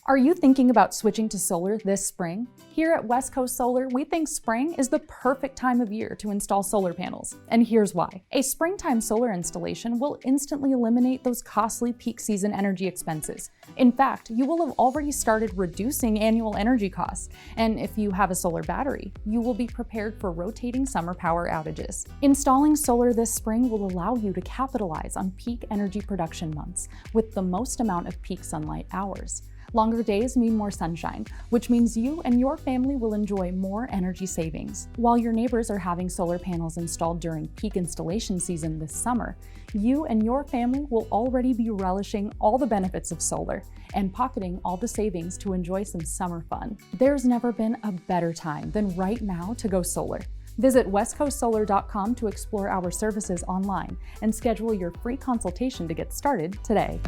Are you thinking about switching to solar this spring? Here at West Coast Solar, we think spring is the perfect time of year to install solar panels, and here's why. A springtime solar installation will instantly eliminate those costly peak season energy expenses. In fact, you will have already started reducing annual energy costs, and if you have a solar battery, you will be prepared for rotating summer power outages. Installing solar this spring will allow you to capitalize on peak energy production months with the most amount of peak sunlight hours. Longer days mean more sunshine, which means you and your family will enjoy more energy savings. While your neighbors are having solar panels installed during peak installation season this summer, you and your family will already be relishing all the benefits of solar and pocketing all the savings to enjoy some summer fun. There's never been a better time than right now to go solar. Visit westcoastsolar.com to explore our services online and schedule your free consultation to get started today.